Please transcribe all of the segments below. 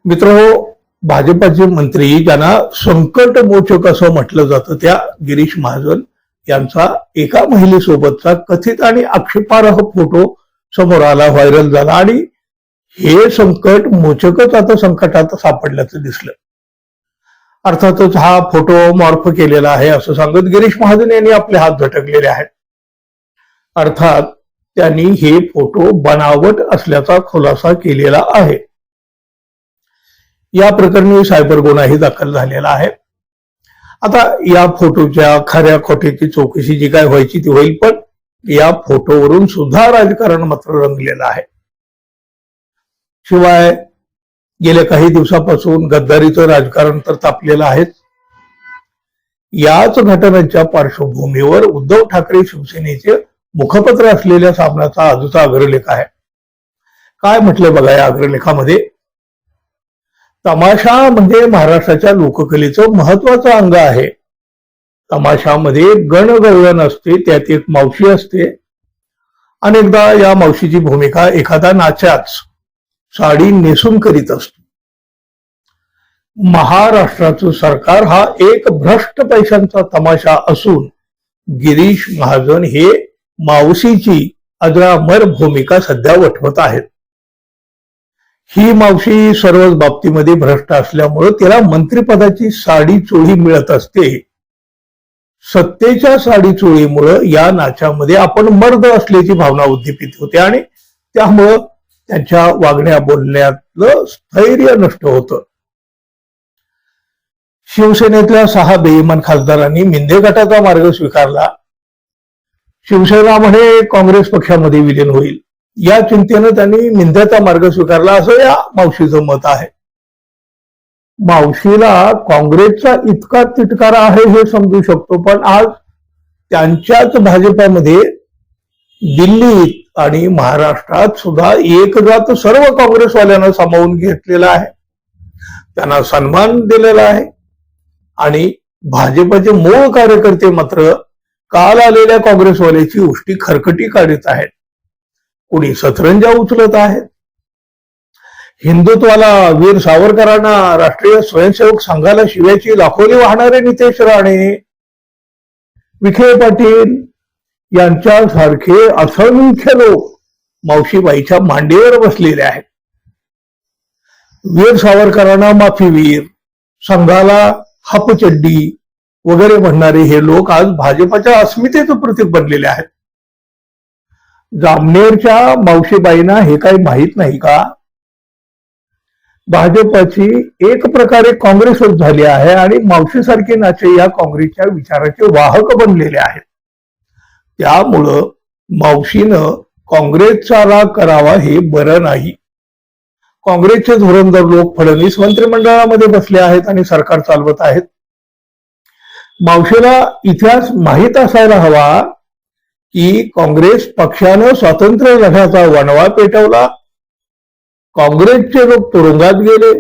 मित्रांनो, भाजपाचे मंत्री ज्यांना संकट मोचक असं म्हटलं जातं त्या गिरीश महाजन यांचा एका महिलेसोबतचा कथित आणि आक्षेपार्ह फोटो समोर आला, व्हायरल झाला आणि हे संकट मोचकच आता संकटात सापडल्याचं दिसलं. अर्थातच हा फोटो मॉर्फ केलेला आहे असं सांगत गिरीश महाजन यांनी आपले हात झटकलेले आहेत. अर्थात त्यांनी हे फोटो बनावट असल्याचा खुलासा केलेला आहे. या प्रकरणी सायबर गुन्हाही दाखल झालेला आहे. आता या फोटोच्या खऱ्या खोट्याची चौकशी जी काय व्हायची ती होईल, पण या फोटोवरून सुद्धा राजकारण मात्र रंगलेलं आहे. शिवाय गेल्या काही दिवसापासून गद्दारीचं राजकारण तर तापलेलं आहे. याच घटनांच्या पार्श्वभूमीवर उद्धव ठाकरे शिवसेनेचे मुखपत्र असलेल्या सामनाचा आजचा अग्रलेख आहे. काय म्हटलंय बघा या अग्रलेखामध्ये. तमाशा म्हणजे महाराष्ट्राच्या लोककलेचं महत्वाचं अंग आहे. तमाशामध्ये गणगवळण असते, त्यात एक मावशी असते. अनेकदा या मावशीची भूमिका एखादा नाचाच साडी नेसून करीत असतो. महाराष्ट्राचं सरकार हा एक भ्रष्ट पैशांचा तमाशा असून गिरीश महाजन हे मावशीची अजरामर भूमिका सध्या वठवत आहेत. ही मावशी सर्वच बाबतीमध्ये भ्रष्ट असल्यामुळे तिला मंत्रिपदाची साडी चोळी मिळत असते. सत्तेच्या साडी चोळीमुळे या नाचामध्ये आपण मर्द असल्याची भावना उद्दीपित होते आणि त्यामुळं त्यांच्या वागण्या बोलण्यातलं स्थैर्य नष्ट होतं. शिवसेनेतल्या 6 बेईमान खासदारांनी मिंदे गटाचा मार्ग स्वीकारला. शिवसेना म्हणे काँग्रेस पक्षामध्ये विलीन होईल, या चिंतेनं त्यांनी मिंद्याचा मार्ग स्वीकारला असं या मावशीचं मत आहे. मावशीला काँग्रेसचा इतका तिटकारा आहे हे समजू शकतो, पण आज त्यांच्याच भाजपामध्ये दिल्लीत आणि महाराष्ट्रात सुद्धा एक जात सर्व काँग्रेसवाल्यांना सामावून घेतलेला आहे, त्यांना सन्मान दिलेला आहे. आणि भाजपचे मूळ कार्यकर्ते मात्र काल आलेल्या काँग्रेसवाल्याची उष्टी खरकटी काढत आहेत. कुणी सतरंजा उचलत आहेत. हिंदुत्वाला, वीर सावरकरांना, राष्ट्रीय स्वयंसेवक संघाला शिव्याची लाखोली वाहणारे नितेश राणे, विखे पाटील यांच्यासारखे असंख्य लोक मावशीबाईच्या मांडीवर बसलेले आहेत. वीर सावरकरांना माफीवीर, संघाला हापचड्डी वगैरे म्हणणारे हे लोक आज भाजपाच्या अस्मितेचं प्रतीक बनलेले आहेत. जामनेरच्या मावशीबाईंना हे काही माहीत नाही का? भाजपाची एक प्रकारे काँग्रेसच झाली आहे आणि मावशीसारखे नाचे या काँग्रेसच्या विचाराचे वाहक बनलेले आहेत. त्यामुळं मावशीनं काँग्रेसचा राग करावा हे बरं नाही. काँग्रेसचे धुरंधर लोक फडणवीस मंत्रिमंडळामध्ये बसले आहेत आणि सरकार चालवत आहेत. मावशीला इतिहास माहीत असायला हवा की काँग्रेस पक्षानं स्वातंत्र्य लढ्याचा वणवा पेटवला, काँग्रेसचे लोक तुरुंगात गेले,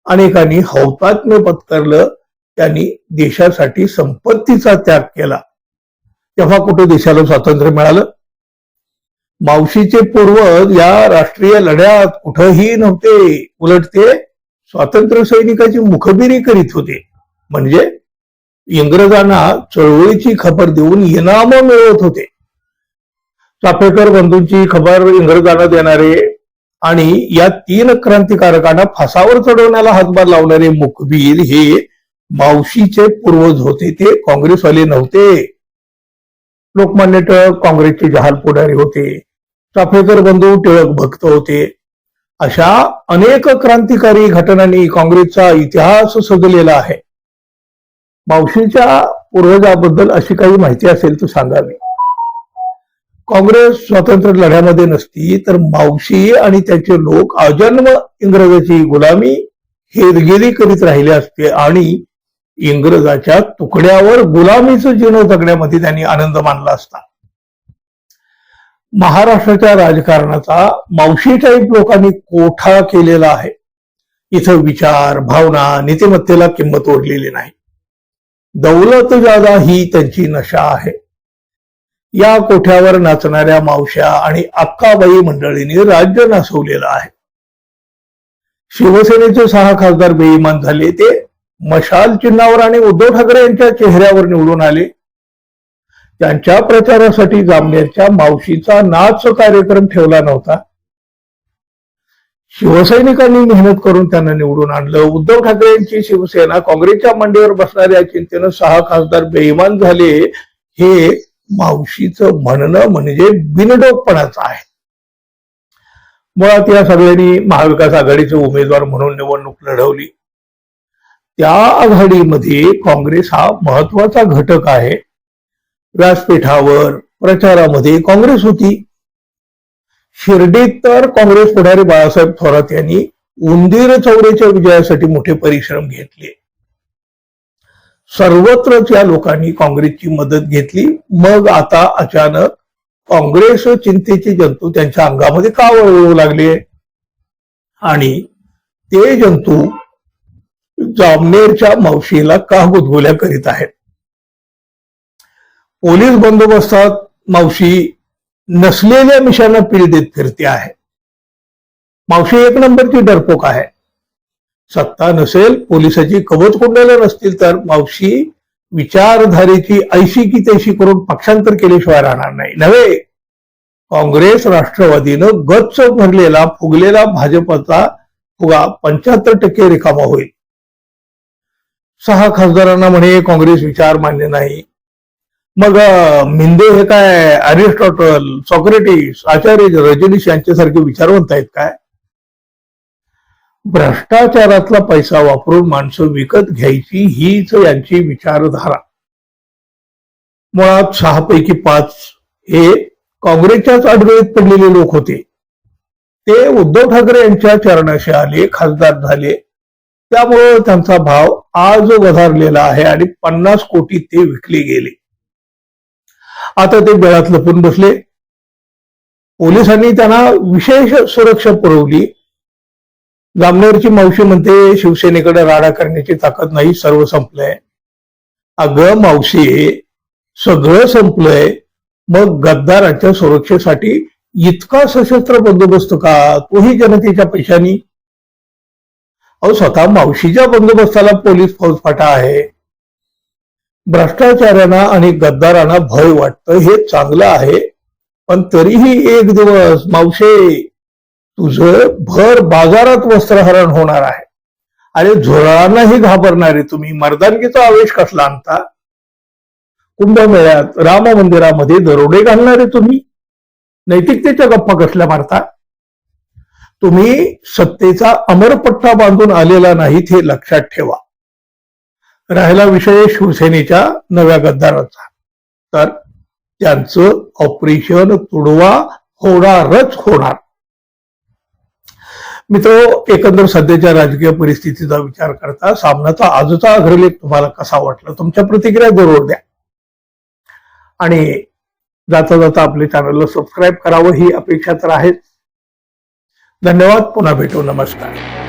अनेकांनी हौतात्म्य पत्करलं, त्यांनी देशासाठी संपत्तीचा त्याग केला. तेव्हा कुठे देशाला स्वातंत्र्य मिळालं? मावशीचे पूर्वज या राष्ट्रीय लढ्यात कुठंही नव्हते, उलट ते स्वातंत्र्य सैनिकाची मुखबिरी करीत होते. म्हणजे इंग्रजांना चळवळीची खबर देऊन इनाम मिळवत होते. चाफेकर बंधूंची खबर इंग्रजांना देणारे आणि या 3 क्रांतिकारकांना फासावर चढवण्याला हातभार लावणारे मुखबीर हे मावशीचे पूर्वज होते, ते काँग्रेसवाले नव्हते. लोकमान्य टिळक काँग्रेसचे जहाल पुढारी होते, चाफेकर बंधू टिळक भक्त होते. अशा अनेक क्रांतिकारी घटनांनी काँग्रेसचा इतिहास सजलेला आहे. मावशीच्या पूर्वजाबद्दल अशी काही माहिती असेल तर सांगावी. काँग्रेस स्वातंत्र्य लढ्यामध्ये नसती तर मावशी आणि त्याचे लोक अजन्म इंग्रजाची गुलामी हेरगिरी करीत राहिले असते आणि इंग्रजाच्या तुकड्यावर गुलामीचं जीवन जगण्यामध्ये त्यांनी आनंद मानला असता. महाराष्ट्राच्या राजकारणाचा मावशी टाईप लोकांनी कोठा केलेला आहे. इथं विचार, भावना, नीतिमत्तेला किंमत उरलेली नाही. दौलत जादा ही त्यांची नशा आहे. या कोठ्यावर नाचणाऱ्या मावश्या आणि अक्काबाई मंडळींनी राज्य नासवलेलं आहे. शिवसेनेचे 6 खासदार बेईमान झाले, ते मशाल चिन्हावर आणि उद्धव ठाकरे यांच्या चेहऱ्यावर निवडून आले. त्यांच्या प्रचारासाठी जामनेरच्या मावशीचा नाच कार्यक्रम ठेवला नव्हता. शिवसैनिकांनी मेहनत करून त्यांना निवडून आणलं. उद्धव ठाकरे यांची शिवसेना काँग्रेसच्या मांडीवर बसणाऱ्या चिंतेनं 6 खासदार बेईमान झाले, हे मावशीचं म्हणणं म्हणजे बिनडोकपणाचं आहे. मुळात या सगळ्यांनी महाविकास आघाडीचे उमेदवार म्हणून निवडणूक लढवली. त्या आघाडीमध्ये काँग्रेस हा महत्वाचा घटक आहे. व्यासपीठावर प्रचारामध्ये काँग्रेस होती. शिर्डीत तर काँग्रेस पुढारी बाळासाहेब थोरात यांनी उंदीर चौरेच्या विजयासाठी मोठे परिश्रम घेतले. सर्वत्रच या लोकांनी काँग्रेसची मदत घेतली. मग आता अचानक काँग्रेस चिंतेचे जंतू त्यांच्या अंगामध्ये का वळवू लागले आणि ते जंतू जामनेरच्या मावशीला का गुदगुल्या करीत आहेत? पोलीस बंदोबस्तात मावशी नसलेल्या मिशांना पीळ देत फिरते आहे. मावशी 1 नंबरची डरपोक आहे. सत्ता नसेल, पोलिसाची कवच कुंडलं नसतील तर मावशी विचारधारेची ऐशी की तैशी करून पक्षांतर केल्याशिवाय राहणार नाही. नव्हे, काँग्रेस राष्ट्रवादीनं गच्च भरलेला फुगलेला भाजपचा फुगा 75% रिकामा होईल. 6 खासदारांना म्हणे काँग्रेस विचार मान्य नाही. मग मिंदे हे काय अरिस्टॉटल, सॉक्रेटिस, आचार्य रजनीश यांच्यासारखे विचारवंत आहेत काय? भ्रष्टाचारातला पैसा वापरून माणसं विकत घ्यायची हीच यांची विचारधारा. मुळात 6 पैकी 5 हे काँग्रेसच्याच आडवेळीत पडलेले लोक होते. ते उद्धव ठाकरे यांच्या चरणाशी आले, खासदार झाले. त्यामुळे त्यांचा भाव आज वधारलेला आहे आणि 50 कोटी ते विकले गेले. आता ते बेळात लपून बसले. पोलिसांनी त्यांना विशेष सुरक्षा पुरवली. जामनेरची मावशी म्हणते शिवसेनेकडे राडा करण्याची ताकद नाही, सर्व संपलंय. अगं मावशी, सगळं संपलंय, मग गद्दारांच्या सुरक्षेसाठी इतका सशस्त्र बंदोबस्त का, तोही जनतेच्या पैशानी? अहो, स्वतः मावशीच्या बंदोबस्ताला पोलीस फौजफाटा आहे. भ्रष्टाचाऱ्यांना आणि गद्दारांना भय वाटतं हे चांगलं आहे, पण तरीही एक दिवस मावशे तुझं भर बाजारात वस्त्रहरण होणार आहे. अरे, झुरळांनाही घाबरणारे तुम्ही मर्दानगीचा आवेश कसला आणता? कुंभमेळ्यात, राम मंदिरामध्ये दरोडे घालणारे तुम्ही नैतिकतेच्या गप्पा कसल्या मारता? तुम्ही सत्तेचा अमरपट्टा बांधून आलेला नाहीत हे लक्षात ठेवा. राहिला विषय शिवसेनेच्या नव्या गद्दाराचा, तर त्यांचं ऑपरेशन तुडवा होणारच होणार. मित्र, एकंदर सध्याच्या राजकीय परिस्थितीचा विचार करता सामनाचा आजचा अग्रलेख तुम्हाला कसा वाटला? तुमच्या प्रतिक्रिया जरूर द्या आणि जाता जाता आपल्या चॅनलला सबस्क्राईब करावं ही अपेक्षा तर आहेच. धन्यवाद. पुन्हा भेटू. नमस्कार.